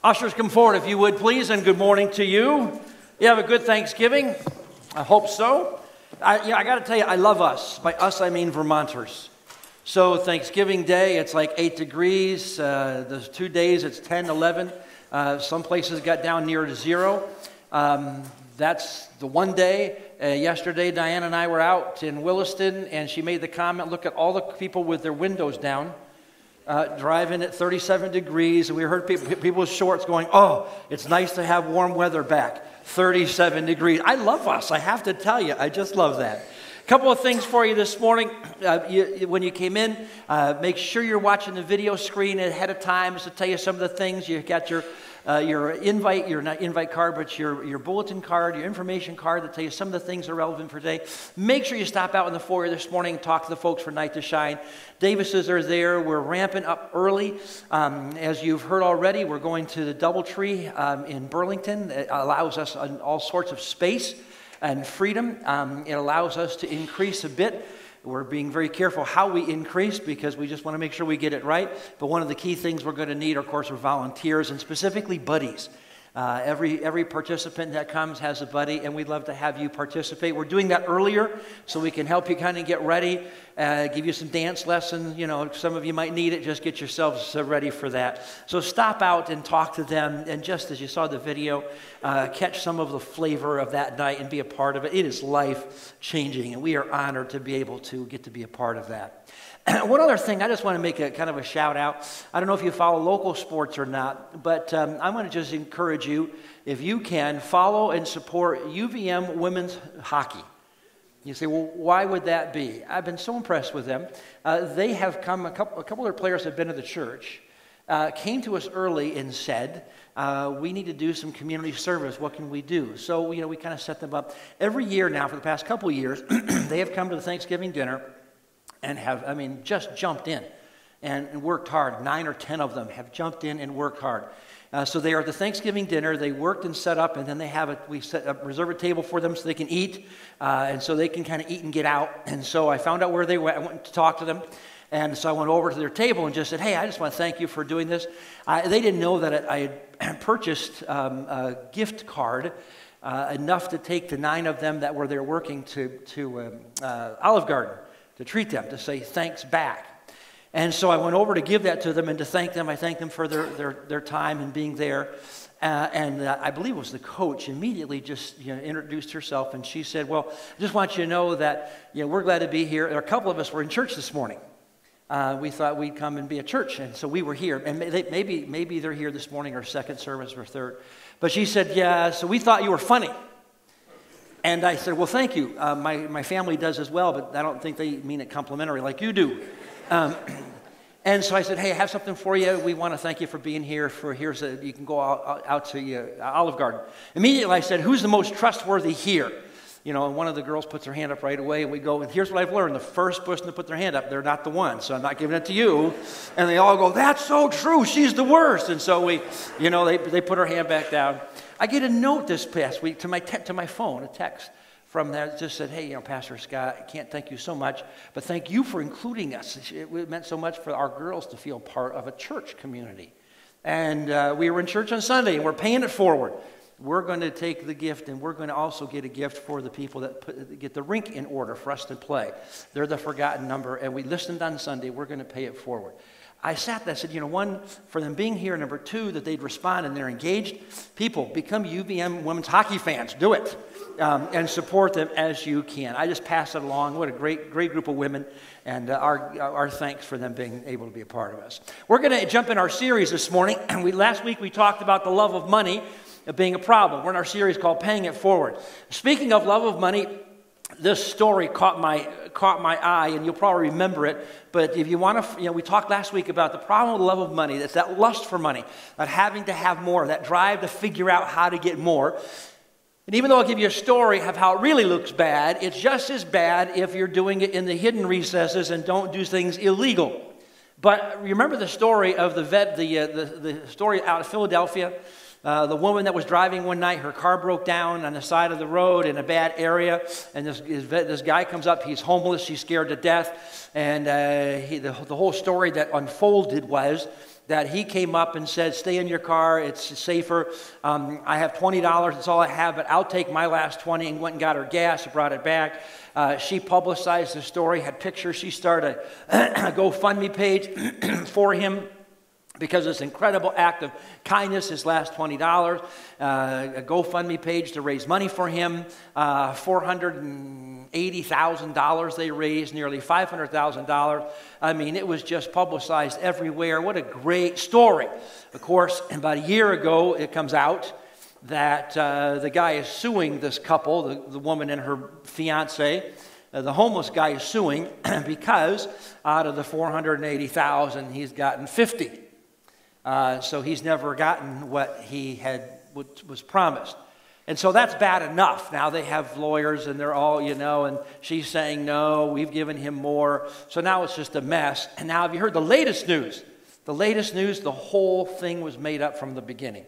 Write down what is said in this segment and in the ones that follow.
Ushers, come forward if you would, please, and good morning to you. You have a good Thanksgiving? I hope so. I got to tell you, I love us. By us, I mean Vermonters. So Thanksgiving Day, it's like 8 degrees. There's 2 days, it's 10, 11. Some places got down near to 0. That's the one day. Yesterday, Diane and I were out in Williston, and she made the comment, look at all the people with their windows down. Driving at 37 degrees, and we heard people with shorts going, oh, it's nice to have warm weather back, 37 degrees. I love us, I have to tell you, I just love that. A couple of things for you this morning. When you came in, make sure you're watching the video screen ahead of time to tell you some of the things. You got your invite, your not invite card, but your bulletin card, your information card that tell you some of the things that are relevant for today. Make sure you stop out in the foyer this morning and talk to the folks for Night to Shine. Davises are there. We're ramping up early. As you've heard already, we're going to the Doubletree in Burlington. It allows us all sorts of space and freedom. It allows us to increase a bit. We're being very careful how we increase because we just want to make sure we get it right. But one of the key things we're going to need, of course, are volunteers and specifically buddies. Every participant that comes has a buddy, and we'd love to have you participate. We're doing that earlier so we can help you kind of get ready, give you some dance lessons. You know, some of you might need it. Just get yourselves ready for that. So stop out and talk to them, and just as you saw the video, catch some of the flavor of that night and be a part of it. It is life-changing, and we are honored to be able to get to be a part of that. One other thing, I just want to make a kind of a shout out. I don't know if you follow local sports or not, but I want to just encourage you, if you can, follow and support UVM women's hockey. You say, well, why would that be? I've been so impressed with them. They have come, a couple of their players have been to the church, came to us early and said, we need to do some community service. What can we do? So, we kind of set them up. Every year now, for the past couple of years, they have come to the Thanksgiving dinner and have, just jumped in and worked hard. 9 or 10 of them have jumped in and worked hard. So they are at the Thanksgiving dinner. They worked and set up, and then we reserve a table for them so they can eat, and so they can kind of eat and get out. And so I found out where they went. I went to talk to them, and so I went over to their table and just said, hey, I just want to thank you for doing this. They didn't know that I had purchased a gift card enough to take the 9 of them that were there working to Olive Garden, to treat them, to say thanks back. And so I went over to give that to them and to thank them. I thanked them for their time and being there. And I believe it was the coach immediately just introduced herself, and she said, well, I just want you to know that we're glad to be here. A couple of us were in church this morning. We thought we'd come and be at church, and so we were here. And maybe they're here this morning, or second service or third. But she said, yeah, so we thought you were funny. And I said, well, thank you. My family does as well, but I don't think they mean it complimentary like you do. And so I said, hey, I have something for you. We want to thank you for being here. You can go out to Olive Garden. Immediately I said, who's the most trustworthy here? And one of the girls puts her hand up right away, and we go, and here's what I've learned. The first person to put their hand up, they're not the one, so I'm not giving it to you. And they all go, that's so true, she's the worst. And so they put her hand back down. I get a note this past week to my phone, a text from that just said, hey, Pastor Scott, I can't thank you so much, but thank you for including us. It meant so much for our girls to feel part of a church community. And we were in church on Sunday, and we're paying it forward. We're going to take the gift, and we're going to also get a gift for the people that get the rink in order for us to play. They're the forgotten number, and we listened on Sunday. We're going to pay it forward. I sat there and said, one, for them being here, number 2, that they'd respond and they're engaged. People, become UVM women's hockey fans. Do it. And support them as you can. I just pass it along. What a great group of women, and our thanks for them being able to be a part of us. We're going to jump in our series this morning. Last week we talked about the love of money being a problem. We're in our series called Paying It Forward. Speaking of love of money, this story caught my eye, and you'll probably remember it. But if you want to, we talked last week about the problem with the love of money. That's that lust for money, that having to have more, that drive to figure out how to get more. And even though I'll give you a story of how it really looks bad, it's just as bad if you're doing it in the hidden recesses and don't do things illegal. But remember the story of the story out of Philadelphia. The woman that was driving one night, her car broke down on the side of the road in a bad area, and this guy comes up, he's homeless, she's scared to death, and the whole story that unfolded was that he came up and said, stay in your car, it's safer. I have $20, that's all I have, but I'll take my last 20, and went and got her gas, brought it back. She publicized the story, had pictures. She started a GoFundMe page for him because of this incredible act of kindness, his last $20, a GoFundMe page to raise money for him, $480,000 they raised, nearly $500,000. I mean, it was just publicized everywhere. What a great story. Of course, about a year ago, it comes out that the guy is suing this couple, the woman and her fiance. The homeless guy is suing because out of the $480,000, he's gotten $50,000. So he's never gotten what was promised. And so that's bad enough. Now they have lawyers and they're all, and she's saying, no, we've given him more. So now it's just a mess. And now have you heard the latest news? The latest news, the whole thing was made up from the beginning.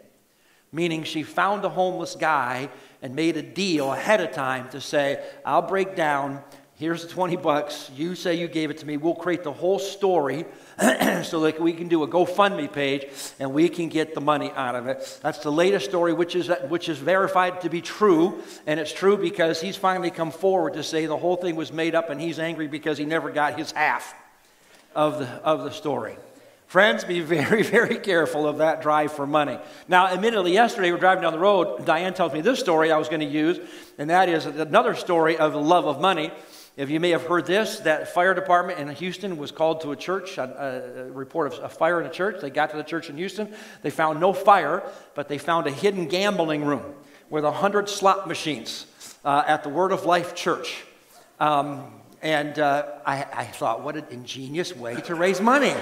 Meaning she found a homeless guy and made a deal ahead of time to say, I'll break down, here's the $20, you say you gave it to me, we'll create the whole story so that we can do a GoFundMe page and we can get the money out of it. That's the latest story, which is verified to be true, and it's true because he's finally come forward to say the whole thing was made up and he's angry because he never got his half of the story. Friends, be very, very careful of that drive for money. Now, admittedly, yesterday we're driving down the road. Diane tells me this story I was going to use, and that is another story of the love of money. If you may have heard this, that fire department in Houston was called to a church, a report of a fire in a church. They got to the church in Houston. They found no fire, but they found a hidden gambling room with 100 slot machines at the Word of Life Church. I thought, what an ingenious way to raise money.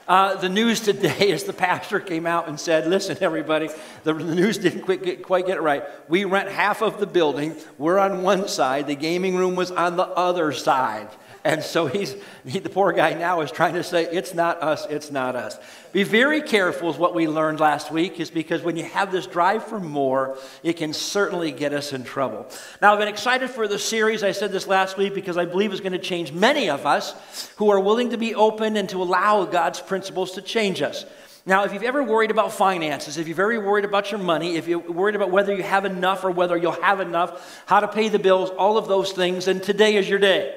The news today is the pastor came out and said, listen, everybody, the news didn't quite get it right. We rent half of the building. We're on one side. The gaming room was on the other side. And so the poor guy now is trying to say, it's not us, it's not us. Be very careful is what we learned last week, is because when you have this drive for more, it can certainly get us in trouble. Now, I've been excited for the series. I said this last week because I believe it's going to change many of us who are willing to be open and to allow God's principles to change us. Now, if you've ever worried about finances, if you've ever worried about your money, if you're worried about whether you have enough or whether you'll have enough, how to pay the bills, all of those things, then today is your day.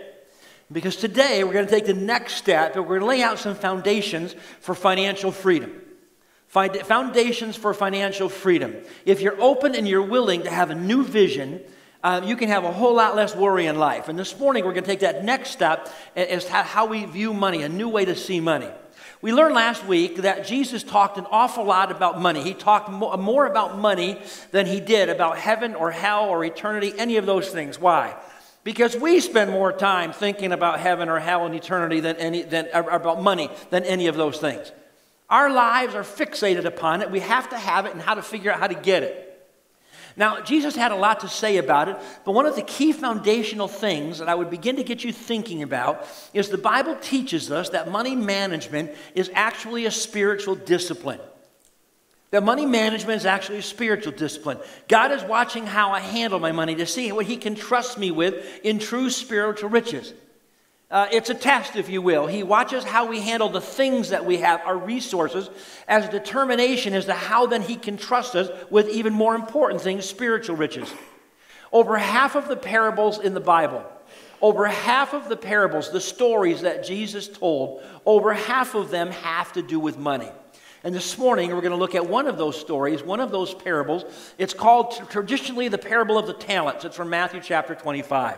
Because today we're going to take the next step and we're going to lay out some foundations for financial freedom. Foundations for financial freedom. If you're open and you're willing to have a new vision, you can have a whole lot less worry in life. And this morning we're going to take that next step as how we view money, a new way to see money. We learned last week that Jesus talked an awful lot about money. He talked more about money than he did about heaven or hell or eternity, any of those things. Why? Because we spend more time thinking about heaven or hell and eternity than about money than any of those things. Our lives are fixated upon it. We have to have it and how to figure out how to get it. Now, Jesus had a lot to say about it, but one of the key foundational things that I would begin to get you thinking about is the Bible teaches us that money management is actually a spiritual discipline. That money management is actually a spiritual discipline. God is watching how I handle my money to see what he can trust me with in true spiritual riches. It's a test, if you will. He watches how we handle the things that we have, our resources, as a determination as to how then he can trust us with even more important things, spiritual riches. Over half of the parables in the Bible, over half of the parables, the stories that Jesus told, over half of them have to do with money. And this morning, we're going to look at one of those stories, one of those parables. It's called traditionally the parable of the talents. It's from Matthew chapter 25.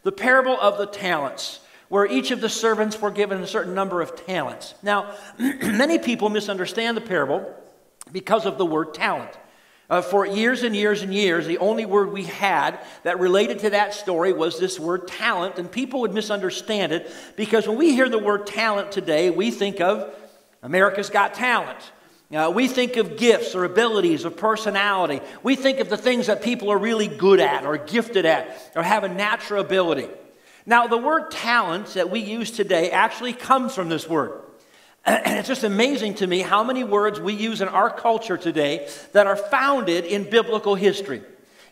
The parable of the talents, where each of the servants were given a certain number of talents. Now, many people misunderstand the parable because of the word talent. For years and years and years, the only word we had that related to that story was this word talent, and people would misunderstand it because when we hear the word talent today, we think of America's Got Talent. We think of gifts or abilities or personality. We think of the things that people are really good at or gifted at or have a natural ability. Now, the word talent that we use today actually comes from this word. And it's just amazing to me how many words we use in our culture today that are founded in biblical history.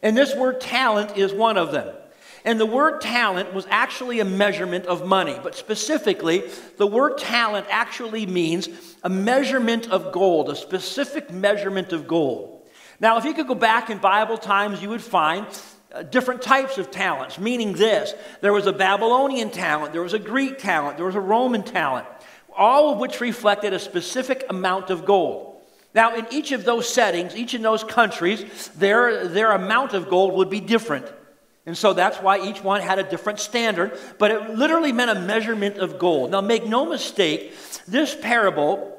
And this word talent is one of them. And the word talent was actually a measurement of money. But specifically, the word talent actually means a measurement of gold, a specific measurement of gold. Now, if you could go back in Bible times, you would find different types of talents, meaning this. There was a Babylonian talent, there was a Greek talent, there was a Roman talent, all of which reflected a specific amount of gold. Now, in each of those settings, each of those countries, their amount of gold would be different. And so that's why each one had a different standard, but it literally meant a measurement of gold. Now, make no mistake, this parable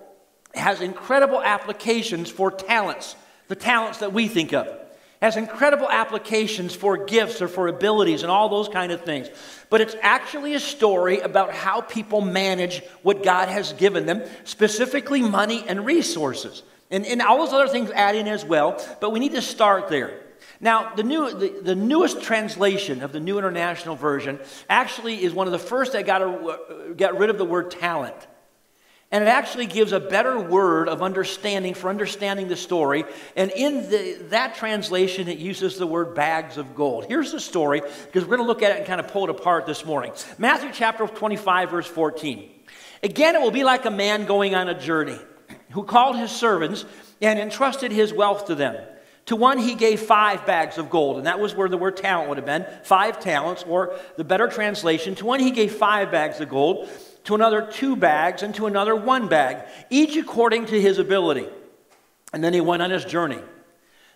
has incredible applications for talents, the talents that we think of. It has incredible applications for gifts or for abilities and all those kind of things. But it's actually a story about how people manage what God has given them, specifically money and resources. And all those other things add in as well, but we need to start there. Now, the newest translation of the New International Version actually is one of the first that got rid of the word talent. And it actually gives a better word of understanding for understanding the story. And in that translation, it uses the word bags of gold. Here's the story, because we're going to look at it and kind of pull it apart this morning. Matthew chapter 25, verse 14. Again, it will be like a man going on a journey, who called his servants and entrusted his wealth to them. To one he gave 5 bags of gold, and that was where the word talent would have been, 5 talents, or the better translation. To one he gave 5 bags of gold, to another 2 bags, and to another 1 bag, each according to his ability. And then he went on his journey.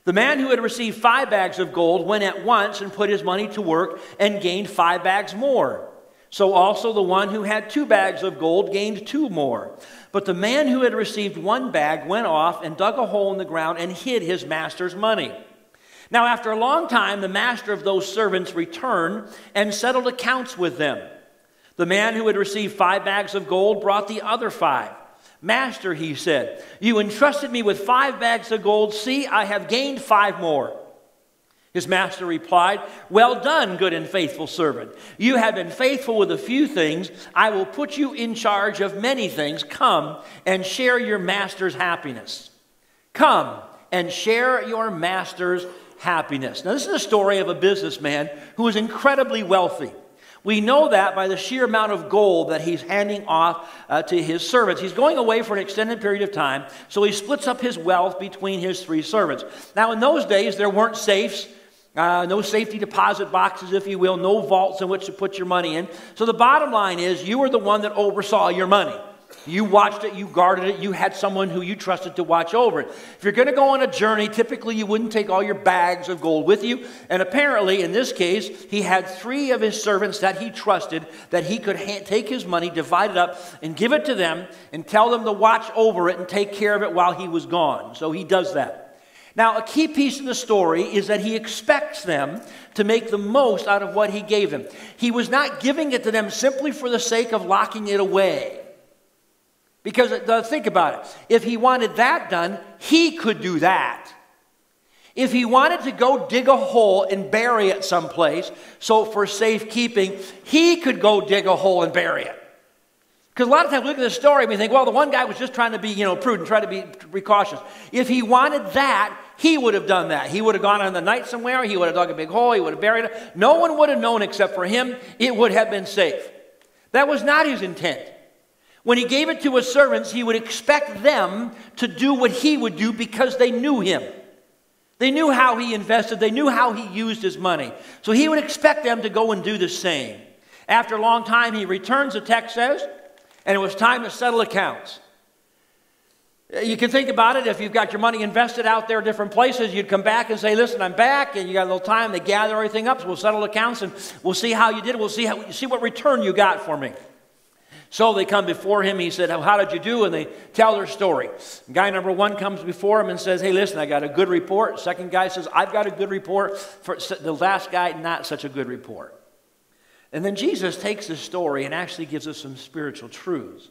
The man who had received 5 bags of gold went at once and put his money to work and gained 5 bags more. So also the one who had 2 bags of gold gained 2 more. But the man who had received 1 bag went off and dug a hole in the ground and hid his master's money. Now after a long time, the master of those servants returned and settled accounts with them. The man who had received 5 bags of gold brought the other 5. Master, he said, you entrusted me with 5 bags of gold. See, I have gained 5 more. His master replied, well done, good and faithful servant. You have been faithful with a few things. I will put you in charge of many things. Come and share your master's happiness. Come and share your master's happiness. Now, this is a story of a businessman who is incredibly wealthy. We know that by the sheer amount of gold that he's handing off to his servants. He's going away for an extended period of time, so he splits up his wealth between his 3 servants. Now, in those days, there weren't safes. No safety deposit boxes, if you will, no vaults in which to put your money in. So the bottom line is you were the one that oversaw your money. You watched it, you guarded it, you had someone who you trusted to watch over it. If you're going to go on a journey, typically you wouldn't take all your bags of gold with you. And apparently, in this case, he had 3 of his servants that he trusted that he could take his money, divide it up, and give it to them and tell them to watch over it and take care of it while he was gone. So he does that. Now, a key piece of the story is that he expects them to make the most out of what he gave them. He was not giving it to them simply for the sake of locking it away. Because think about it. If he wanted that done, he could do that. If he wanted to go dig a hole and bury it someplace, so for safekeeping, he could go dig a hole and bury it. Because a lot of times we look at the story and we think, well, the one guy was just trying to be, prudent, trying to be precautious. If he wanted that, he would have done that. He would have gone on the night somewhere. He would have dug a big hole. He would have buried it. No one would have known except for him. It would have been safe. That was not his intent. When he gave it to his servants, he would expect them to do what he would do because they knew him. They knew how he invested. They knew how he used his money. So he would expect them to go and do the same. After a long time, he returns, the text says, and it was time to settle accounts. You can think about it. If you've got your money invested out there different places, you'd come back and say, listen, I'm back, and you got a little time to gather everything up, so we'll settle accounts, and we'll see how you did. We'll see what return you got for me. So they come before him. He said, how did you do? And they tell their story. Guy number 1 comes before him and says, hey, listen, I got a good report. Second guy says, I've got a good report. For the last guy, not such a good report. And then Jesus takes this story and actually gives us some spiritual truths.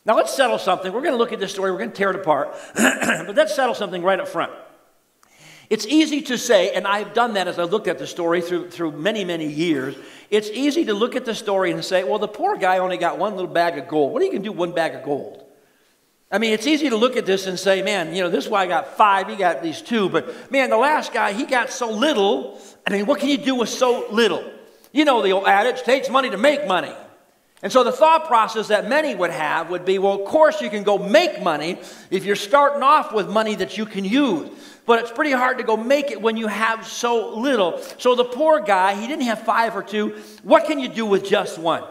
Now let's settle something. We're going to look at this story. We're going to tear it apart. But let's settle something right up front. It's easy to say, and I've done that as I looked at the story through many, many years. It's easy to look at the story and say, well, the poor guy only got 1 little bag of gold. What are you going to do with 1 bag of gold? I mean, it's easy to look at this and say, man, this guy got 5, he got these 2. But, man, the last guy, he got so little. I mean, what can you do with so little? You know the old adage, it takes money to make money. And so the thought process that many would have would be, well, of course you can go make money if you're starting off with money that you can use. But it's pretty hard to go make it when you have so little. So the poor guy, he didn't have 5 or 2. What can you do with just 1?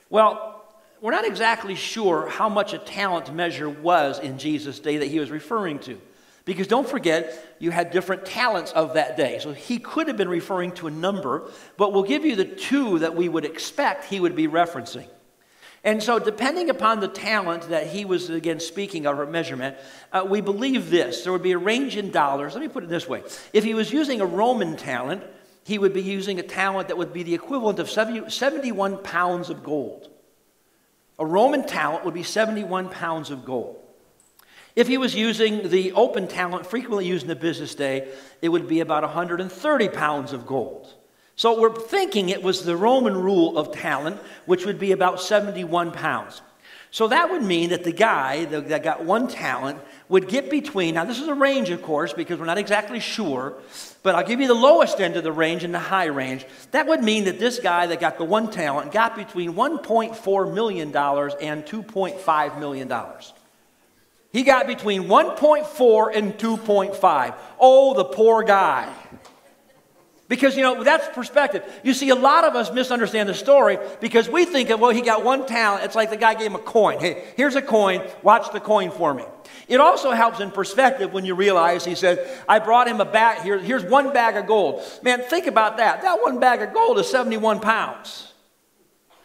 Well, we're not exactly sure how much a talent measure was in Jesus' day that he was referring to. Because don't forget, you had different talents of that day. So he could have been referring to a number, but we'll give you the 2 that we would expect he would be referencing. And so depending upon the talent that he was, again, speaking of, or measurement, we believe this. There would be a range in dollars. Let me put it this way. If he was using a Roman talent, he would be using a talent that would be the equivalent of 71 pounds of gold. A Roman talent would be 71 pounds of gold. If he was using the open talent frequently used in the business day, it would be about 130 pounds of gold. So we're thinking it was the Roman rule of talent, which would be about 71 pounds. So that would mean that the guy that got 1 talent would get between, now this is a range of course, because we're not exactly sure, but I'll give you the lowest end of the range and the high range. That would mean that this guy that got the 1 talent got between $1.4 million and $2.5 million. He got between 1.4 and 2.5. Oh, the poor guy. Because, that's perspective. You see, a lot of us misunderstand the story because we think of, well, he got 1 talent. It's like the guy gave him a coin. Hey, here's a coin. Watch the coin for me. It also helps in perspective when you realize he said, I brought him a bag. Here's 1 bag of gold. Man, think about that. That 1 bag of gold is 71 pounds.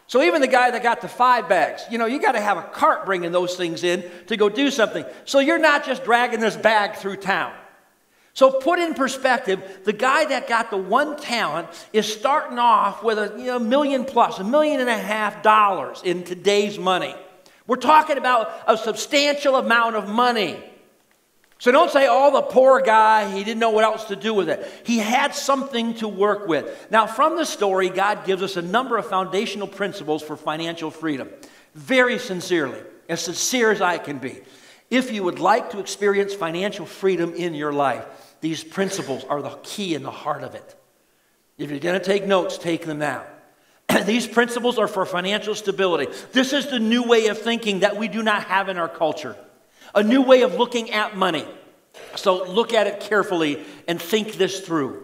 So even the guy that got the 5 bags, you got to have a cart bringing those things in to go do something. So you're not just dragging this bag through town. So put in perspective, the guy that got the 1 talent is starting off with a million plus, $1.5 million in today's money. We're talking about a substantial amount of money. So don't say, oh, the poor guy, he didn't know what else to do with it. He had something to work with. Now, from the story, God gives us a number of foundational principles for financial freedom. Very sincerely, as sincere as I can be. If you would like to experience financial freedom in your life, these principles are the key in the heart of it. If you're going to take notes, take them now. These principles are for financial stability. This is the new way of thinking that we do not have in our culture. A new way of looking at money. So look at it carefully and think this through.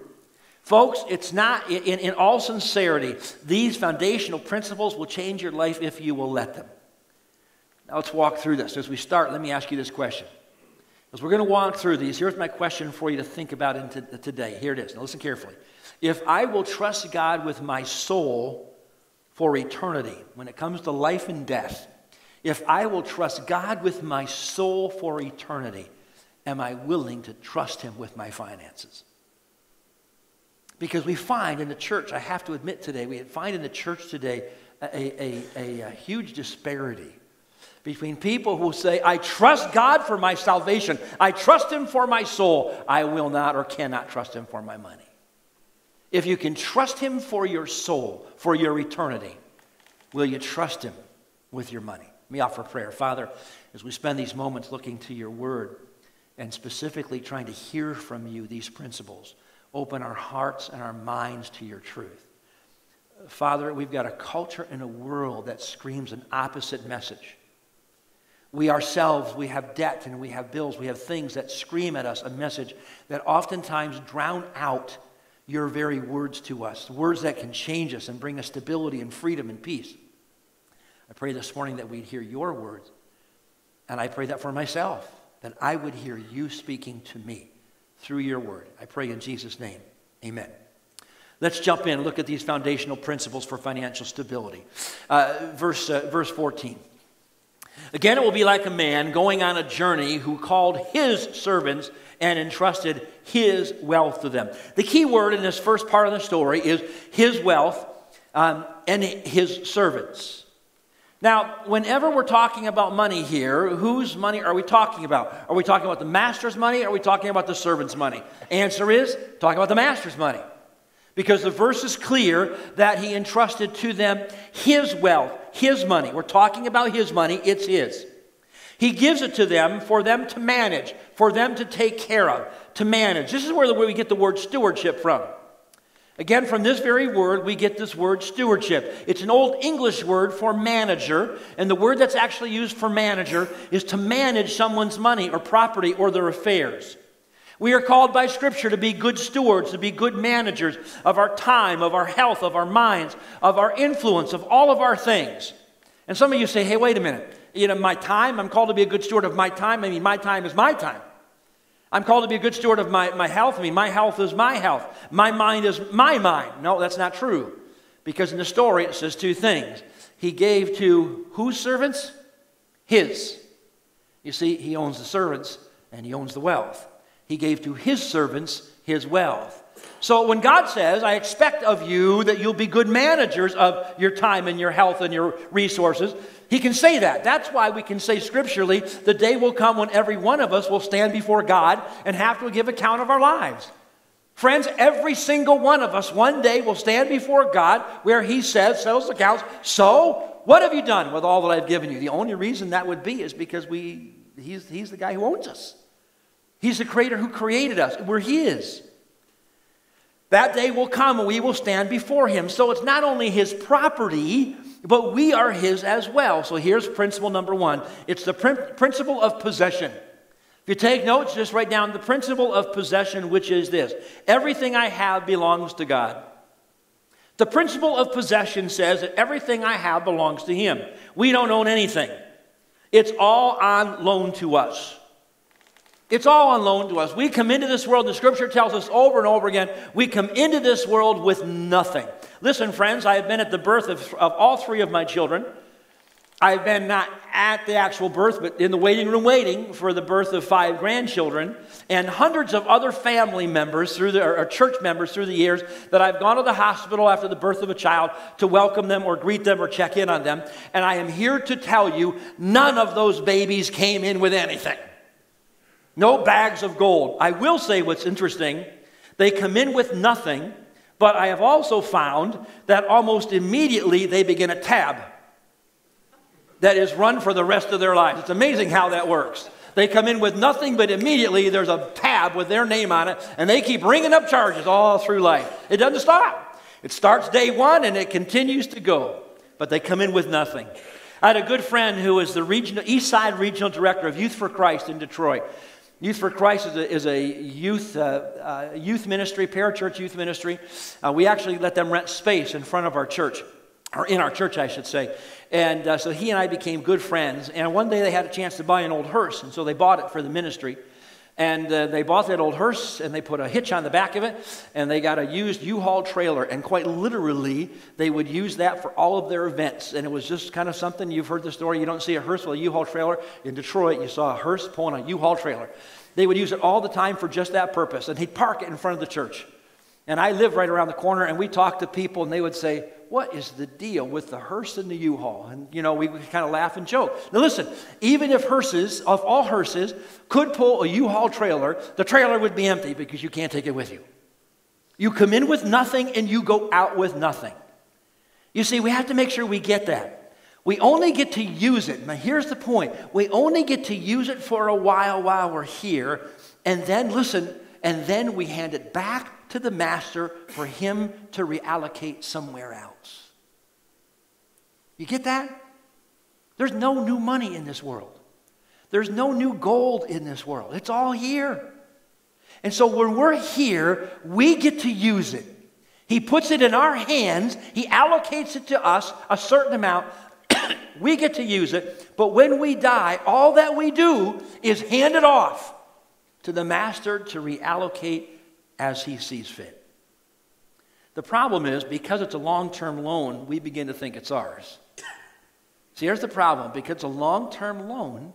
Folks, it's not, in all sincerity, these foundational principles will change your life if you will let them. Now let's walk through this. As we start, let me ask you this question. As we're going to walk through these, here's my question for you to think about today. Here it is. Now listen carefully. If I will trust God with my soul for eternity, when it comes to life and death, if I will trust God with my soul for eternity, am I willing to trust him with my finances? Because we find in the church, I have to admit today, we find in the church today a huge disparity between people who say, I trust God for my salvation. I trust him for my soul. I will not or cannot trust him for my money. If you can trust him for your soul, for your eternity, will you trust him with your money? Let me offer prayer. Father, as we spend these moments looking to your word and specifically trying to hear from you these principles, open our hearts and our minds to your truth. Father, we've got a culture and a world that screams an opposite message. We ourselves, we have debt and we have bills. We have things that scream at us a message that oftentimes drown out your very words to us, words that can change us and bring us stability and freedom and peace. I pray this morning that we'd hear your words, and I pray that for myself, that I would hear you speaking to me through your word. I pray in Jesus' name, amen. Let's jump in and look at these foundational principles for financial stability. Verse 14. Again, it will be like a man going on a journey who called his servants and entrusted his wealth to them. The key word in this first part of the story is his wealth and his servants. Now, whenever we're talking about money here, whose money are we talking about? Are we talking about the master's money? Or are we talking about the servant's money? Answer is, talking about the master's money. Because the verse is clear that he entrusted to them his wealth, his money. We're talking about his money, it's his. He gives it to them for them to manage, for them to take care of, to manage. This is where we get the word stewardship from. Again, from this very word, we get this word stewardship. It's an old English word for manager, and the word that's actually used for manager is to manage someone's money or property or their affairs. We are called by Scripture to be good stewards, to be good managers of our time, of our health, of our minds, of our influence, of all of our things. And some of you say, hey, wait a minute. My time, I'm called to be a good steward of my time. I mean, my time is my time. I'm called to be a good steward of my health. I mean, my health is my health. My mind is my mind. No, that's not true. Because in the story, it says two things. He gave to whose servants? His. You see, he owns the servants and he owns the wealth. He gave to his servants his wealth. So when God says, I expect of you that you'll be good managers of your time and your health and your resources, he can say that. That's why we can say scripturally, the day will come when every one of us will stand before God and have to give account of our lives. Friends, every single one of us one day will stand before God where he says, settles accounts, so what have you done with all that I've given you? The only reason that would be is because he's the guy who owns us. He's the creator who created us. We're his. That day will come and we will stand before him. So it's not only his property, but we are his as well. So here's principle number one. It's the principle of possession. If you take notes, just write down the principle of possession, which is this. Everything I have belongs to God. The principle of possession says that everything I have belongs to him. We don't own anything. It's all on loan to us. It's all on loan to us. We come into this world, the Scripture tells us over and over again, we come into this world with nothing. Listen, friends, I have been at the birth of all three of my children. I've been not at the actual birth, but in the waiting room waiting for the birth of 5 grandchildren and hundreds of other family members or church members through the years that I've gone to the hospital after the birth of a child to welcome them or greet them or check in on them. And I am here to tell you, none of those babies came in with anything. No bags of gold. I will say what's interesting, they come in with nothing, but I have also found that almost immediately they begin a tab that is run for the rest of their lives. It's amazing how that works. They come in with nothing, but immediately there's a tab with their name on it, and they keep ringing up charges all through life. It doesn't stop. It starts day one, and it continues to go, but they come in with nothing. I had a good friend who was the East Side Regional Director of Youth for Christ in Detroit. Youth for Christ is a youth ministry, parachurch youth ministry. We actually let them rent space in front of our church, or in our church, I should say. And so he and I became good friends. And one day they had a chance to buy an old hearse, and so they bought it for the ministry. And they bought that old hearse, and they put a hitch on the back of it, and they got a used U-Haul trailer. And quite literally, they would use that for all of their events. And it was just kind of something, you've heard the story, you don't see a hearse with a U-Haul trailer. In Detroit, you saw a hearse pulling a U-Haul trailer. They would use it all the time for just that purpose. And he'd park it in front of the church. And I live right around the corner, and we talked to people, and they would say, what is the deal with the hearse and the U-Haul? And, we would kind of laugh and joke. Now, listen, even if all hearses, could pull a U-Haul trailer, the trailer would be empty because you can't take it with you. You come in with nothing, and you go out with nothing. You see, we have to make sure we get that. We only get to use it. Now, here's the point. We only get to use it for a while we're here, and then, listen, and then we hand it back to the master for him to reallocate somewhere else. You get that? There's no new money in this world. There's no new gold in this world. It's all here. And so when we're here, we get to use it. He puts it in our hands. He allocates it to us, a certain amount. We get to use it. But when we die, all that we do is hand it off to the master to reallocate as he sees fit. The problem is, because it's a long-term loan, we begin to think it's ours. See, here's the problem. Because it's a long-term loan,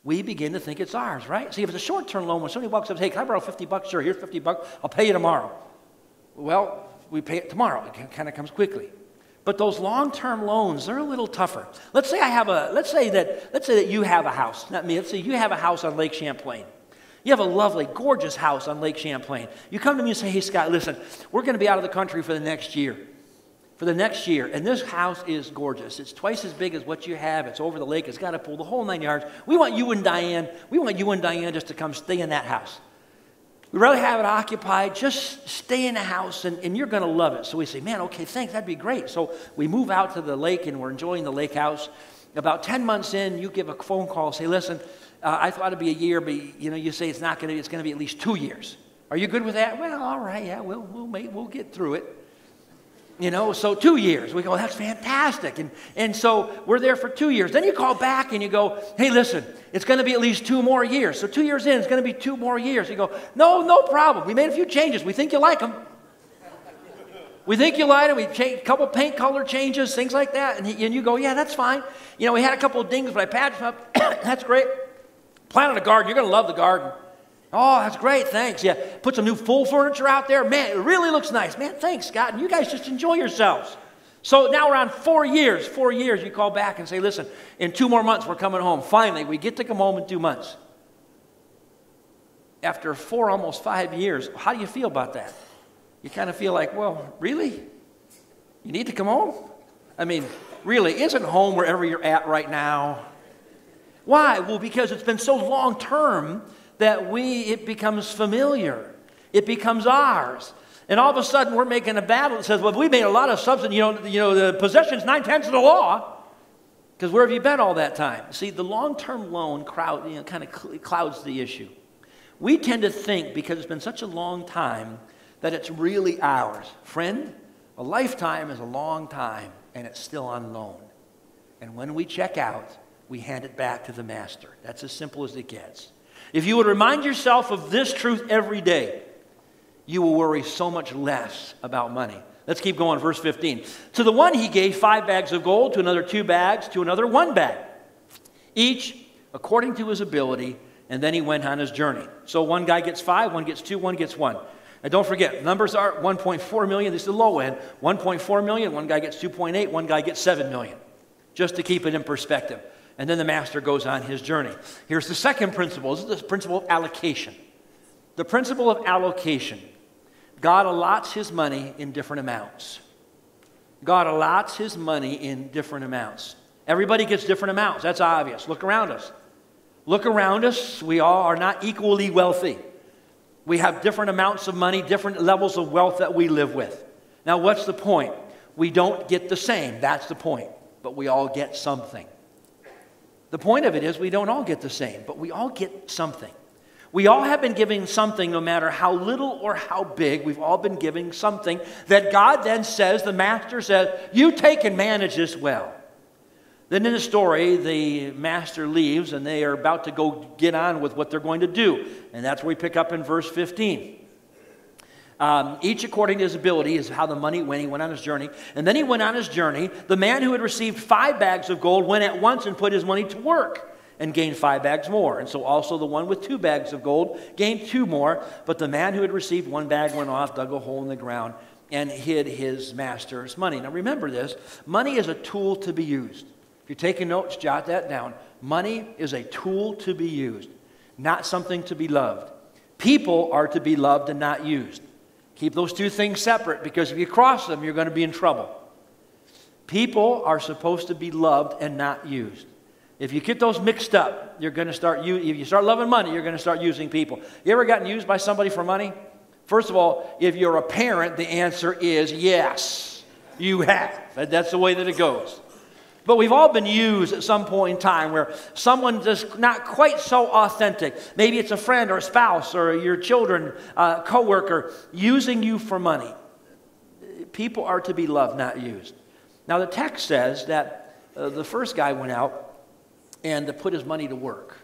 we begin to think it's ours, right? See, if it's a short-term loan, when somebody walks up and says, hey, can I borrow $50? Sure, here's $50. I'll pay you tomorrow. Well, we pay it tomorrow. It kind of comes quickly. But those long-term loans, they're a little tougher. Let's say that you have a house. Not me. Let's say you have a house on Lake Champlain. You have a lovely, gorgeous house on Lake Champlain. You come to me and say, hey, Scott, listen, we're going to be out of the country for the next year. And this house is gorgeous. It's twice as big as what you have. It's over the lake. It's got a pool, the whole 9 yards. We want you and Diane just to come stay in that house. We'd rather have it occupied. Just stay in the house, and you're going to love it. So we say, man, okay, thanks, that'd be great. So we move out to the lake, and we're enjoying the lake house. About 10 months in, you give a phone call, say, listen, I thought it'd be a year, but you say it's not going to be, it's going to be at least 2 years. Are you good with that? Well, all right, yeah, we'll get through it. So 2 years. We go, that's fantastic. And so we're there for 2 years. Then you call back and you go, hey, listen, it's going to be at least 2 more years. So 2 years in, it's going to be 2 more years. You go, no problem. We made a few changes. We think you like them. We think you like them. We changed a couple paint color changes, things like that. And you go, yeah, that's fine. We had a couple of dings, but I patched them up. That's great. Planted a garden. You're going to love the garden. Oh, that's great, thanks. Yeah, put some new full furniture out there. Man, it really looks nice. Man, thanks, Scott. And you guys just enjoy yourselves. So now we're on 4 years. 4 years, you call back and say, listen, in 2 more months, we're coming home. Finally, we get to come home in 2 months. After 4, almost 5 years, how do you feel about that? You kind of feel like, well, really? You need to come home? I mean, really, isn't home wherever you're at right now? Why? Well, because it's been so long term that it becomes familiar. It becomes ours. And all of a sudden, we're making a battle that says, well, we made a lot of substance. The possession's 9/10 of the law. Because where have you been all that time? See, the long-term loan kind of clouds the issue. We tend to think, because it's been such a long time, that it's really ours. Friend, a lifetime is a long time, and it's still on loan. And when we check out, we hand it back to the master. That's as simple as it gets. If you would remind yourself of this truth every day, you will worry so much less about money. Let's keep going, verse 15. To the one he gave 5 bags of gold, to another 2 bags, to another 1 bag, each according to his ability, and then he went on his journey. So one guy gets 5, one gets 2, one gets 1. And don't forget, numbers are 1.4 million. This is the low end. 1.4 million, one guy gets 2.8, one guy gets 7 million. Just to keep it in perspective. And then the master goes on his journey. Here's the second principle. This is the principle of allocation. The principle of allocation. God allots his money in different amounts. God allots his money in different amounts. Everybody gets different amounts. That's obvious. Look around us. Look around us. We all are not equally wealthy. We have different amounts of money, different levels of wealth that we live with. Now, what's the point? We don't get the same. That's the point. But we all get something. The point of it is we don't all get the same, but we all get something. We all have been giving something, no matter how little or how big. We've all been giving something that God then says, the master says, you take and manage this well. Then in the story, the master leaves and they are about to go get on with what they're going to do. And that's where we pick up in verse 15. Each according to his ability is how the money went. He went on his journey. And then he went on his journey. The man who had received 5 bags of gold went at once and put his money to work and gained 5 bags more. And so also the one with 2 bags of gold gained 2 more. But the man who had received 1 bag went off, dug a hole in the ground, and hid his master's money. Now remember this. Money is a tool to be used. If you're taking notes, jot that down. Money is a tool to be used, not something to be loved. People are to be loved and not used. Keep those two things separate, because if you cross them, you're going to be in trouble. People are supposed to be loved and not used. If you get those mixed up, you're going to start, if you start loving money, you're going to start using people. You ever gotten used by somebody for money? First of all, if you're a parent, the answer is yes, you have. That's the way that it goes. But we've all been used at some point in time where someone just not quite so authentic. Maybe it's a friend or a spouse or your children, coworker, using you for money. People are to be loved, not used. Now the text says that the first guy went out and put his money to work.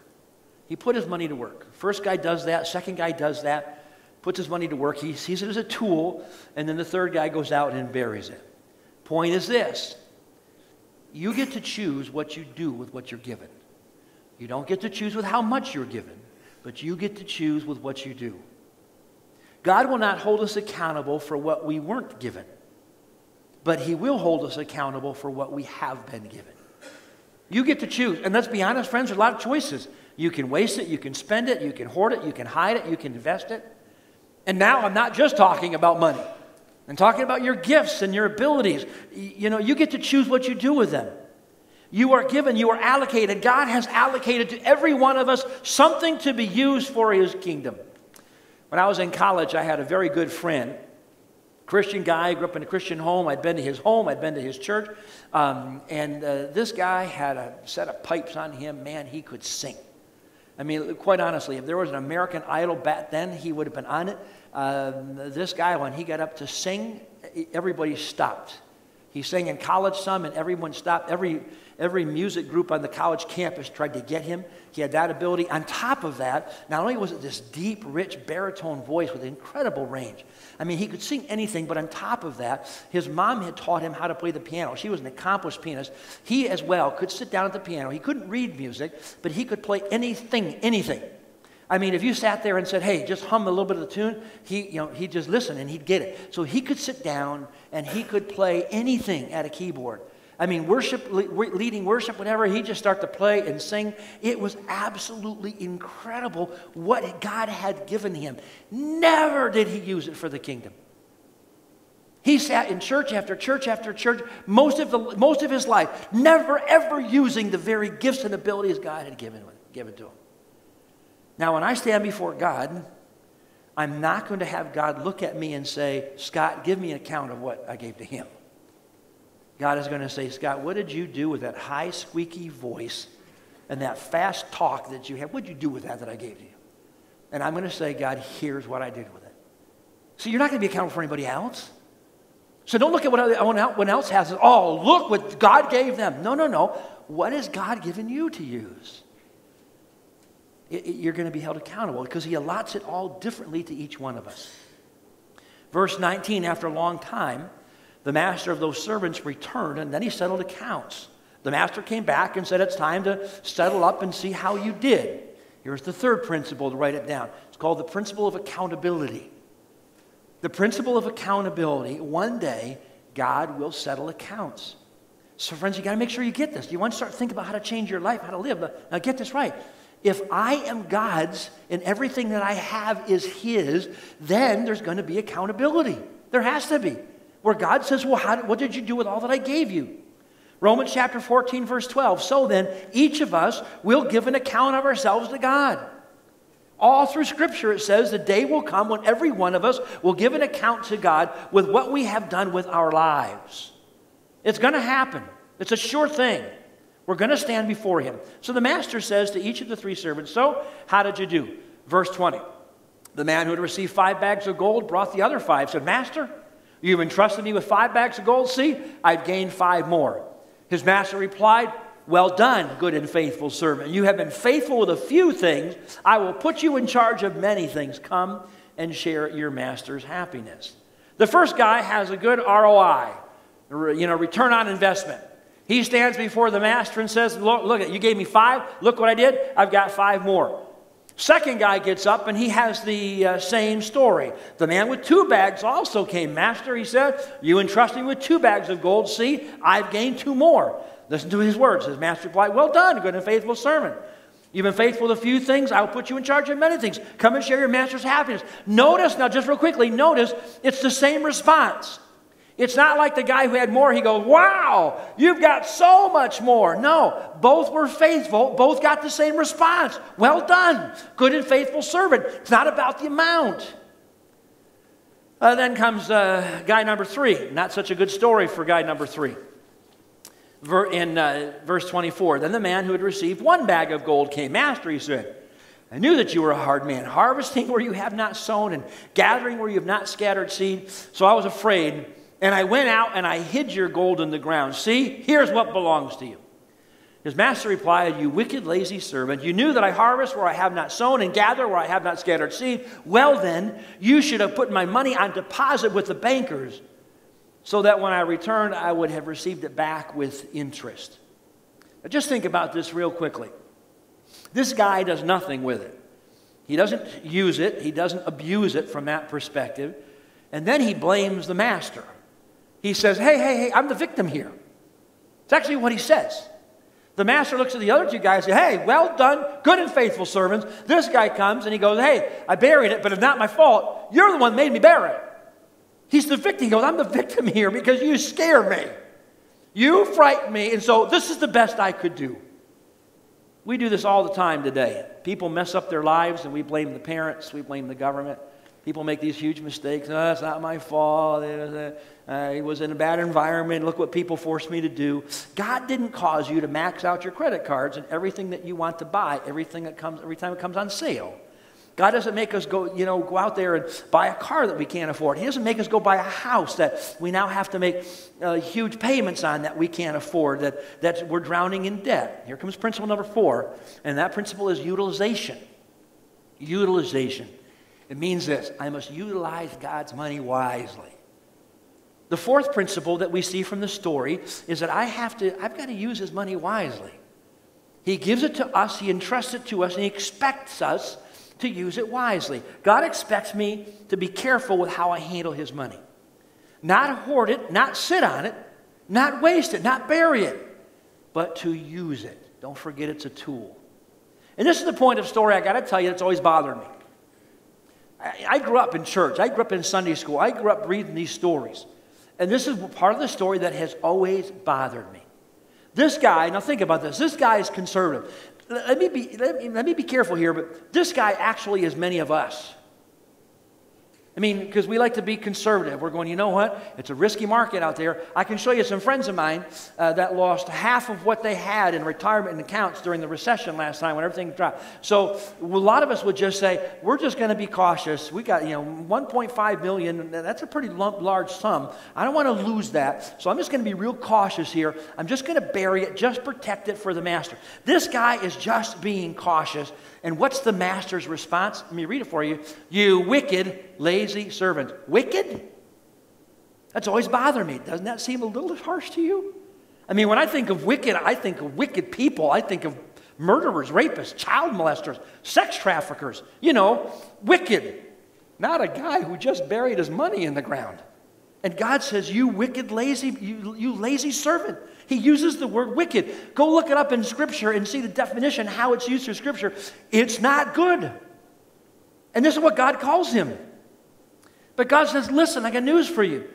He put his money to work. First guy does that. Second guy does that. Puts his money to work. He sees it as a tool. And then the third guy goes out and buries it. Point is this. You get to choose what you do with what you're given. You don't get to choose with how much you're given, but you get to choose with what you do. God will not hold us accountable for what we weren't given, but He will hold us accountable for what we have been given. You get to choose. And let's be honest, friends, there's a lot of choices. You can waste it, you can spend it, you can hoard it, you can hide it, you can invest it. And now I'm not just talking about money. I'm talking about your gifts and your abilities. You get to choose what you do with them. You are given, you are allocated. God has allocated to every one of us something to be used for His kingdom. When I was in college, I had a very good friend, Christian guy, grew up in a Christian home. I'd been to his home. I'd been to his church. This guy had a set of pipes on him. Man, he could sing. I mean, quite honestly, if there was an American Idol back then, he would have been on it. This guy, when he got up to sing, everybody stopped. He sang in college some, and everyone stopped. Every music group on the college campus tried to get him. He had that ability. On top of that, not only was it this deep, rich baritone voice with incredible range. I mean, he could sing anything, but on top of that, his mom had taught him how to play the piano. She was an accomplished pianist. He, as well, could sit down at the piano. He couldn't read music, but he could play anything. I mean, if you sat there and said, hey, just hum a little bit of the tune, he'd just listen and he'd get it. So he could sit down and he could play anything at a keyboard. I mean, leading worship, whatever, he'd just start to play and sing. It was absolutely incredible what God had given him. Never did he use it for the kingdom. He sat in church after church after church most of his life, never ever using the very gifts and abilities God had given to him. Now, when I stand before God, I'm not going to have God look at me and say, Scott, give me an account of what I gave to him. God is going to say, Scott, what did you do with that high, squeaky voice and that fast talk that you had? What did you do with that I gave to you? And I'm going to say, God, here's what I did with it. So you're not going to be accountable for anybody else. So don't look at what everyone else has. Oh, look what God gave them. No. What has God given you to use? You're going to be held accountable because he allots it all differently to each one of us. Verse 19, after a long time, the master of those servants returned, and then he settled accounts. The master came back and said, it's time to settle up and see how you did. Here's the third principle to write it down. It's called the principle of accountability. The principle of accountability, one day, God will settle accounts. So friends, you got to make sure you get this. You want to start thinking about how to change your life, how to live. Now get this right. If I am God's and everything that I have is his, then there's going to be accountability. There has to be. Where God says, well, what did you do with all that I gave you? Romans chapter 14, verse 12. So then, each of us will give an account of ourselves to God. All through Scripture it says the day will come when every one of us will give an account to God with what we have done with our lives. It's going to happen. It's a sure thing. We're going to stand before him. So the master says to each of the three servants, so how did you do? Verse 20. The man who had received 5 bags of gold brought the other 5, said, Master, you've entrusted me with 5 bags of gold. See, I've gained 5 more. His master replied, well done, good and faithful servant. You have been faithful with a few things. I will put you in charge of many things. Come and share your master's happiness. The first guy has a good ROI, return on investment. He stands before the master and says, look, you gave me 5. Look what I did. I've got 5 more. Second guy gets up and he has the same story. The man with 2 bags also came. Master, he said, you entrusted me with 2 bags of gold. See, I've gained 2 more. Listen to his words. His master replied, well done, good and faithful servant. You've been faithful with a few things. I will put you in charge of many things. Come and share your master's happiness. Notice, now just real quickly, notice it's the same response. It's not like the guy who had more, he goes, wow, you've got so much more. No, both were faithful. Both got the same response. Well done, good and faithful servant. It's not about the amount. Then comes guy number 3. Not such a good story for guy number 3. In verse 24, then the man who had received 1 bag of gold came. Master, he said, I knew that you were a hard man, harvesting where you have not sown and gathering where you have not scattered seed. So I was afraid. And I went out and I hid your gold in the ground. See, here's what belongs to you. His master replied, you wicked, lazy servant. You knew that I harvest where I have not sown and gather where I have not scattered seed. Well then, you should have put my money on deposit with the bankers so that when I returned, I would have received it back with interest. Now just think about this real quickly. This guy does nothing with it. He doesn't use it. He doesn't abuse it from that perspective. And then he blames the master. He says, hey, I'm the victim here. It's actually what he says. The master looks at the other 2 guys and says, hey, well done, good and faithful servants. This guy comes and he goes, hey, I buried it, but it's not my fault. You're the one who made me bury it. He's the victim. He goes, I'm the victim here because you scare me. You frighten me, and so this is the best I could do. We do this all the time today. People mess up their lives and we blame the parents, we blame the government. People make these huge mistakes. Oh, it's not my fault. It was in a bad environment. Look what people forced me to do. God didn't cause you to max out your credit cards and everything that you want to buy, every time it comes on sale. God doesn't make us go out there and buy a car that we can't afford. He doesn't make us go buy a house that we now have to make huge payments on that we can't afford, that we're drowning in debt. Here comes principle number 4, and that principle is utilization. Utilization. It means this: I must utilize God's money wisely. The 4th principle that we see from the story is that I've got to use his money wisely. He gives it to us, he entrusts it to us, and he expects us to use it wisely. God expects me to be careful with how I handle his money. Not hoard it, not sit on it, not waste it, not bury it, but to use it. Don't forget it's a tool. And this is the point of story I got to tell you that's always bothered me. I grew up in church. I grew up in Sunday school. I grew up reading these stories. And this is part of the story that has always bothered me. This guy, now think about this. This guy is conservative. Let me be careful here, but this guy actually is many of us. I mean, because we like to be conservative. We're going, you know what? It's a risky market out there. I can show you some friends of mine that lost half of what they had in retirement and accounts during the recession last time when everything dropped. So a lot of us would just say, we're just going to be cautious. We got, 1.5 million. That's a pretty large sum. I don't want to lose that. So I'm just going to be real cautious here. I'm just going to bury it, just protect it for the master. This guy is just being cautious. And what's the master's response? Let me read it for you. You wicked, lazy servant. Wicked? That's always bothered me. Doesn't that seem a little harsh to you? I mean, when I think of wicked, I think of wicked people. I think of murderers, rapists, child molesters, sex traffickers. Wicked. Not a guy who just buried his money in the ground. And God says, you wicked, lazy, you lazy servant. He uses the word wicked. Go look it up in Scripture and see the definition, how it's used through Scripture. It's not good. And this is what God calls him. But God says, listen, I got news for you.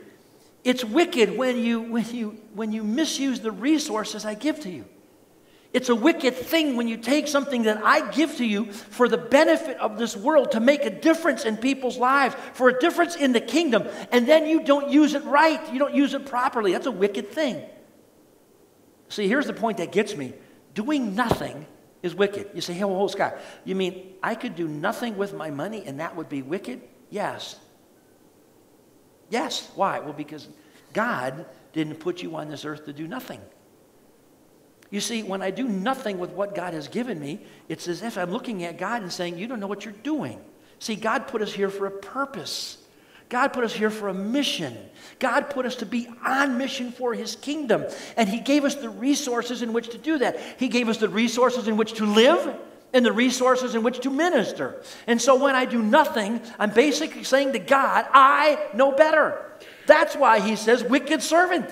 It's wicked when you misuse the resources I give to you. It's a wicked thing when you take something that I give to you for the benefit of this world, to make a difference in people's lives, for a difference in the kingdom, and then you don't use it right. You don't use it properly. That's a wicked thing. See, here's the point that gets me. Doing nothing is wicked. You say, hey, well, Scott, you mean I could do nothing with my money and that would be wicked? Yes. Yes. Why? Well, because God didn't put you on this earth to do nothing. You see, when I do nothing with what God has given me, it's as if I'm looking at God and saying, you don't know what you're doing. See, God put us here for a purpose. God put us here for a mission. God put us to be on mission for his kingdom. And he gave us the resources in which to do that. He gave us the resources in which to live and the resources in which to minister. And so when I do nothing, I'm basically saying to God, I know better. That's why he says, wicked servant.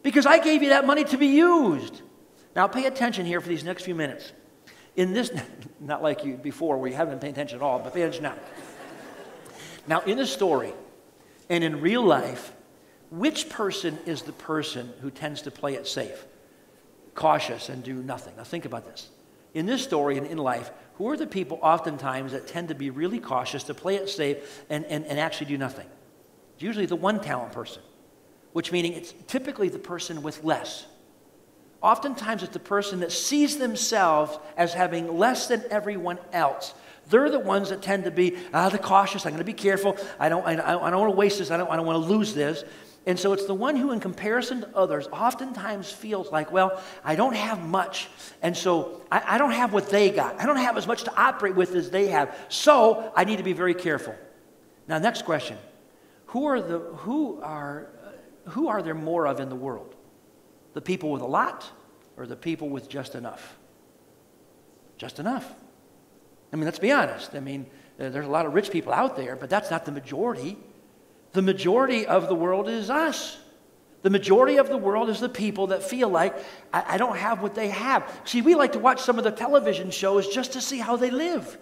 Because I gave you that money to be used. Now pay attention here for these next few minutes. In this, not like you before where you haven't been paying attention at all, but pay attention now. Now, in the story and in real life, which person is the person who tends to play it safe, cautious, and do nothing? Now, think about this. In this story and in life, who are the people oftentimes that tend to be really cautious, to play it safe, and actually do nothing? It's usually the one-talent person, which meaning it's typically the person with less. Oftentimes, it's the person that sees themselves as having less than everyone else. They're the ones that tend to be the cautious. I'm going to be careful. I don't want to waste this. I don't want to lose this. And so it's the one who, in comparison to others, oftentimes feels like, well, I don't have much. And so I don't have what they got. I don't have as much to operate with as they have. So I need to be very careful. Now, next question. Who are there more of in the world? The people with a lot or the people with just enough? Just enough. I mean, let's be honest. I mean, there's a lot of rich people out there, but that's not the majority. The majority of the world is us. The majority of the world is the people that feel like, I don't have what they have. See, we like to watch some of the television shows just to see how they live.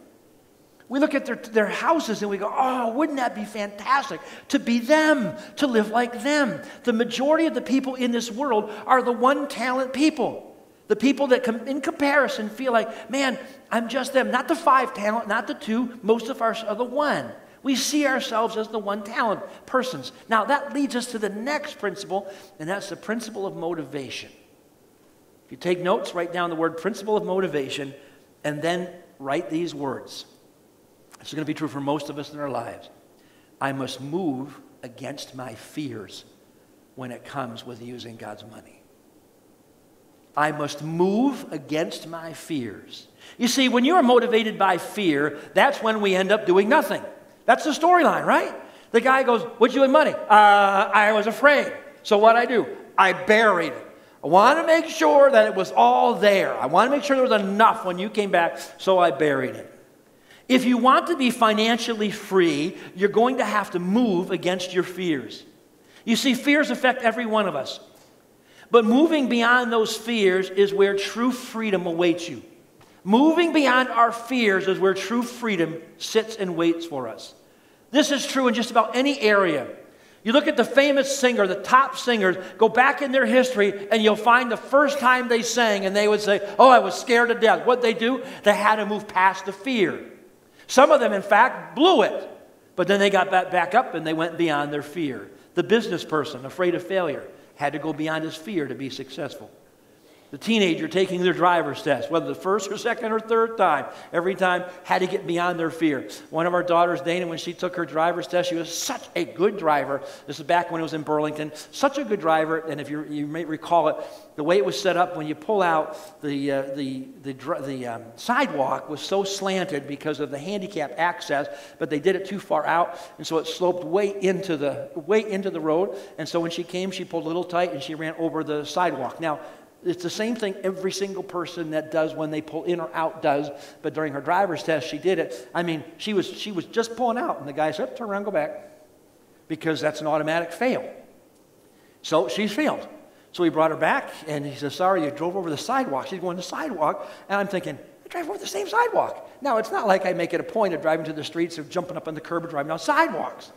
We look at their houses and we go, oh, wouldn't that be fantastic to be them, to live like them. The majority of the people in this world are the one-talent people. The people that, in comparison, feel like, man, I'm just them. Not the 5 talent, not the 2. Most of us are the 1. We see ourselves as the one-talent persons. Now, that leads us to the next principle, and that's the principle of motivation. If you take notes, write down the word principle of motivation, and then write these words. This is going to be true for most of us in our lives. I must move against my fears when it comes with using God's money. I must move against my fears. You see, when you are motivated by fear, that's when we end up doing nothing. That's the storyline, right? The guy goes, what'd you do with money? I was afraid. So what'd I do? I buried it. I want to make sure that it was all there. I want to make sure there was enough when you came back, so I buried it. If you want to be financially free, you're going to have to move against your fears. You see, fears affect every one of us. But moving beyond those fears is where true freedom awaits you. Moving beyond our fears is where true freedom sits and waits for us. This is true in just about any area. You look at the famous singer, the top singers, go back in their history, and you'll find the first time they sang, and they would say, oh, I was scared to death. What'd they do? They had to move past the fear. Some of them, in fact, blew it. But then they got back up, and they went beyond their fear. The business person, afraid of failure, had to go beyond his fear to be successful. The teenager taking their driver's test, whether the first or second or third time, every time had to get beyond their fear. One of our daughters, Dana, when she took her driver's test, she was such a good driver. This is back when it was in Burlington. Such a good driver, and if you may recall it, the way it was set up, when you pull out, the sidewalk was so slanted because of the handicap access, but they did it too far out, and so it sloped way into the road. And so when she came, she pulled a little tight, and she ran over the sidewalk. Now, it's the same thing every single person that does when they pull in or out does, but during her driver's test, she did it. I mean, she was just pulling out, and the guy said, turn around, go back, because that's an automatic fail. So she's failed. So he brought her back, and he says, sorry, you drove over the sidewalk. She's going to the sidewalk, and I'm thinking, I drive over the same sidewalk. Now, it's not like I make it a point of driving to the streets or jumping up on the curb and driving down sidewalks.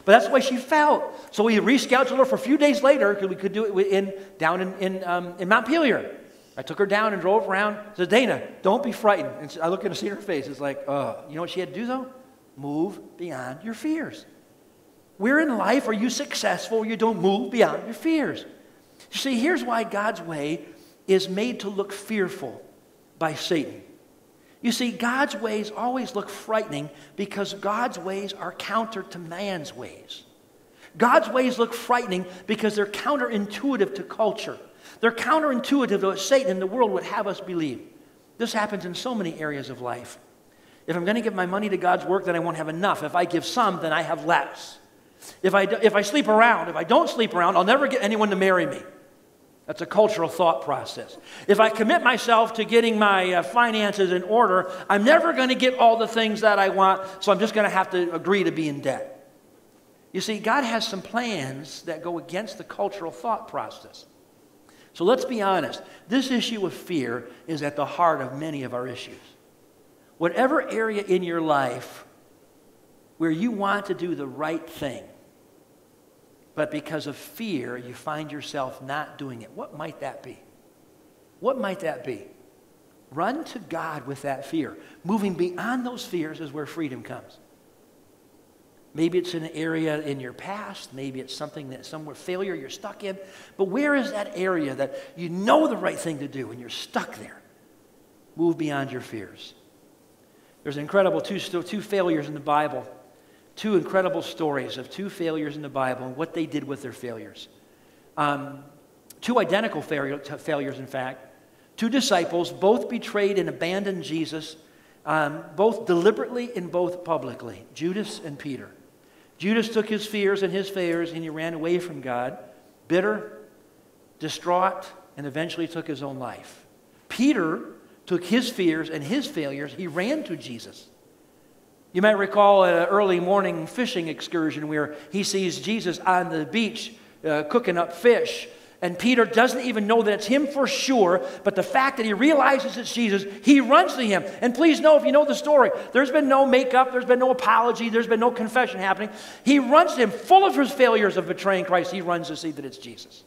But that's the way she felt. So we rescheduled her for a few days later because we could do it down in Montpelier. I took her down and drove around. I said, Dana, don't be frightened. And I look at her, see her face. It's like, you know what she had to do, though? Move beyond your fears. Where in life are you successful where you don't move beyond your fears? You see, here's why God's way is made to look fearful by Satan. You see, God's ways always look frightening because God's ways are counter to man's ways. God's ways look frightening because they're counterintuitive to culture. They're counterintuitive to what Satan and the world would have us believe. This happens in so many areas of life. If I'm going to give my money to God's work, then I won't have enough. If I give some, then I have less. If I sleep around, if I don't sleep around, I'll never get anyone to marry me. That's a cultural thought process. If I commit myself to getting my finances in order, I'm never going to get all the things that I want, so I'm just going to have to agree to be in debt. You see, God has some plans that go against the cultural thought process. So let's be honest. This issue of fear is at the heart of many of our issues. Whatever area in your life where you want to do the right thing, but because of fear, you find yourself not doing it. What might that be? What might that be? Run to God with that fear. Moving beyond those fears is where freedom comes. Maybe it's an area in your past. Maybe it's something that somewhere failure you're stuck in. But where is that area that you know the right thing to do and you're stuck there? Move beyond your fears. There's incredible two failures in the Bible. Two incredible stories of two failures in the Bible and what they did with their failures. Two identical failures, in fact. Two disciples, both betrayed and abandoned Jesus, both deliberately and both publicly. Judas and Peter. Judas took his fears and his failures and he ran away from God, bitter, distraught, and eventually took his own life. Peter took his fears and his failures. He ran to Jesus. You might recall an early morning fishing excursion where he sees Jesus on the beach cooking up fish. And Peter doesn't even know that it's him for sure, but the fact that he realizes it's Jesus, he runs to him. And please know, if you know the story, there's been no makeup, there's been no apology, there's been no confession happening. He runs to him full of his failures of betraying Christ. He runs to see that it's Jesus.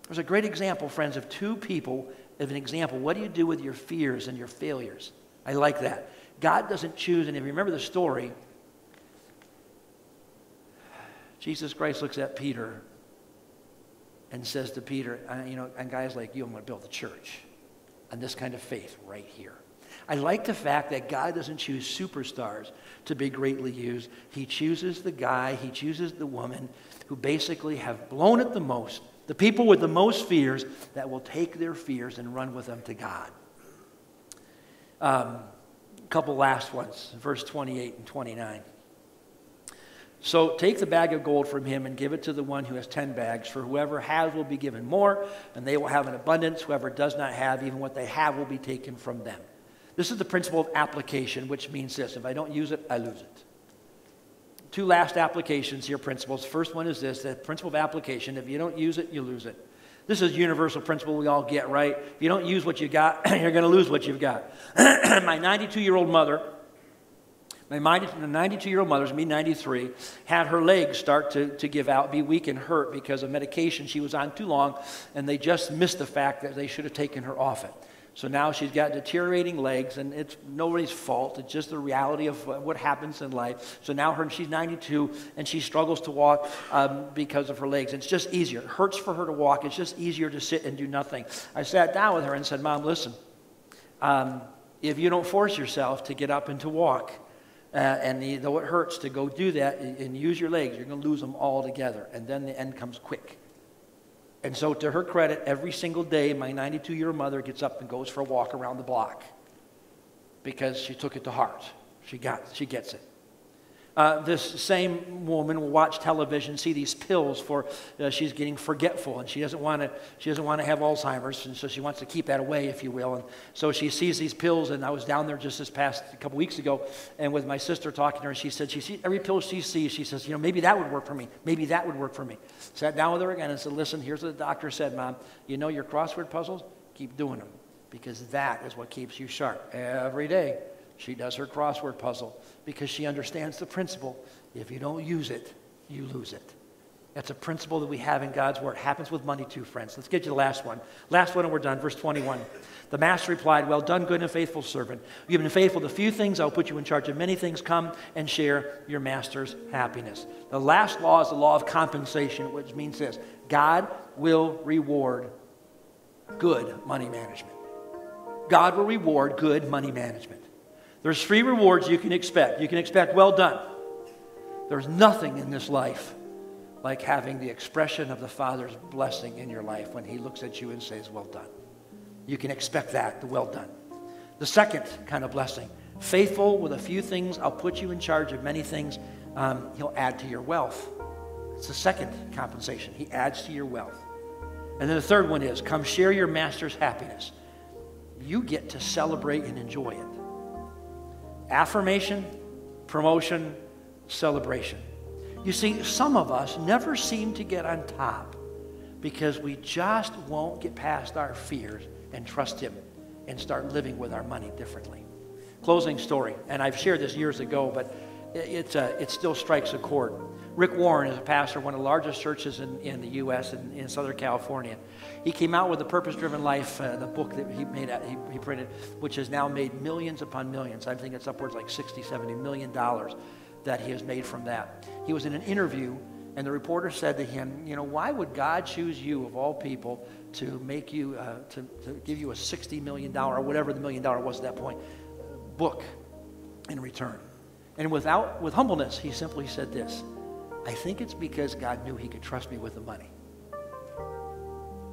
There's a great example, friends, of two people of an example. What do you do with your fears and your failures? I like that. God doesn't choose, and if you remember the story, Jesus Christ looks at Peter and says to Peter, and guys like you, I'm going to build the church on this kind of faith right here. I like the fact that God doesn't choose superstars to be greatly used. He chooses the guy, he chooses the woman who basically have blown it the most, the people with the most fears that will take their fears and run with them to God. A couple last ones, verse 28 and 29. So take the bag of gold from him and give it to the one who has 10 bags. For whoever has will be given more, and they will have an abundance. Whoever does not have, even what they have will be taken from them. This is the principle of application, which means this. If I don't use it, I lose it. Two last applications here, principles. First one is this, the principle of application. If you don't use it, you lose it. This is a universal principle we all get, right? If you don't use what you got, you're going to lose what you've got. My 92-year-old mother, my 92-year-old mother's, me 93, had her legs start to give out, be weak and hurt because of medication she was on too long, and they just missed the fact that they should have taken her off it. So now she's got deteriorating legs, and it's nobody's fault. It's just the reality of what happens in life. So now she's 92, and she struggles to walk because of her legs. It's just easier. It hurts for her to walk. It's just easier to sit and do nothing. I sat down with her and said, Mom, listen, if you don't force yourself to get up and to walk, and though it hurts to go do that and use your legs, you're going to lose them all together, and then the end comes quick. And so to her credit, every single day, my 92-year-old mother gets up and goes for a walk around the block because she took it to heart. She gets it. This same woman will watch television, see these pills for she's getting forgetful, and she doesn't want to have Alzheimer's, and so she wants to keep that away, if you will. And so she sees these pills, and I was down there just this past a couple weeks ago, and with my sister talking to her, and she said she sees every pill she sees. She says, maybe that would work for me. Maybe that would work for me. Sat down with her again and said, listen, here's what the doctor said, Mom. Your crossword puzzles, keep doing them, because that is what keeps you sharp every day. She does her crossword puzzle because she understands the principle. If you don't use it, you lose it. That's a principle that we have in God's Word. It happens with money too, friends. Let's get to the last one. Last one and we're done. Verse 21. The master replied, well done, good and faithful servant. You've been faithful to few things. I'll put you in charge of many things. Come and share your master's happiness. The last law is the law of compensation, which means this. God will reward good money management. God will reward good money management. There's 3 rewards you can expect. You can expect well done. There's nothing in this life like having the expression of the Father's blessing in your life when He looks at you and says, well done. You can expect that, the well done. The second kind of blessing, faithful with a few things, I'll put you in charge of many things. He'll add to your wealth. It's the second compensation. He adds to your wealth. And then the third one is, come share your master's happiness. You get to celebrate and enjoy it. Affirmation, promotion, celebration. You see, some of us never seem to get on top because we just won't get past our fears and trust Him and start living with our money differently. Closing story, and I've shared this years ago, but it still strikes a chord. Rick Warren is a pastor of one of the largest churches in the U.S. and in Southern California. He came out with The Purpose-Driven Life, the book that he printed, which has now made millions upon millions. I think it's upwards like $60, $70 million that he has made from that. He was in an interview, and the reporter said to him, why would God choose you, of all people, to make you, to give you a $60 million, or whatever the $1 million was at that point, book in return? And with humbleness, he simply said this, I think it's because God knew He could trust me with the money.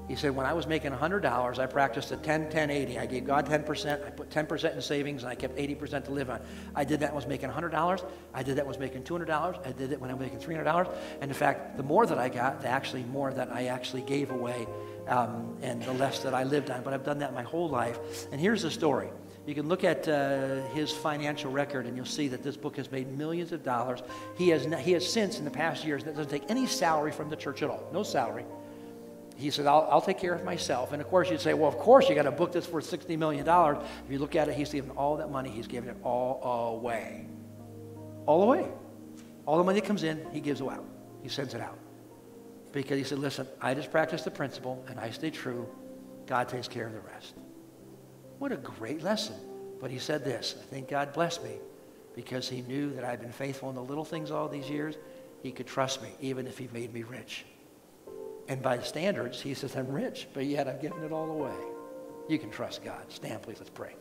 He said, when I was making $100, I practiced a 10-10-80. I gave God 10%. I put 10% in savings, and I kept 80% to live on. I did that when I was making $100. I did that when I was making $200. I did it when I was making $300. And in fact, the more that I got, the actually more that I actually gave away, and the less that I lived on. But I've done that my whole life. And here's the story. You can look at his financial record, and you'll see that this book has made millions of dollars. He has since, in the past years, that doesn't take any salary from the church at all. No salary. He said, I'll take care of myself. And of course, you'd say, well, of course, you got a book that's worth $60 million. If you look at it, he's given all that money. He's given it all away. All away. All the money that comes in, he gives out. He sends it out. Because he said, listen, I just practice the principle, and I stay true. God takes care of the rest. What a great lesson. But he said this, I think God blessed me because He knew that I've been faithful in the little things all these years, he could trust me even if he made me rich. And by standards, he says, I'm rich, but yet I've given it all away. You can trust God. Stand, please. Let's pray.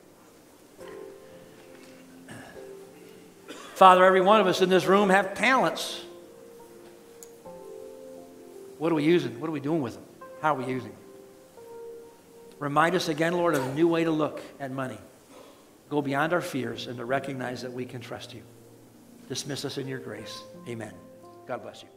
Father, every one of us in this room have talents. What are we using? What are we doing with them? How are we using them? Remind us again, Lord, of a new way to look at money. Go beyond our fears and to recognize that we can trust you. Dismiss us in your grace. Amen. God bless you.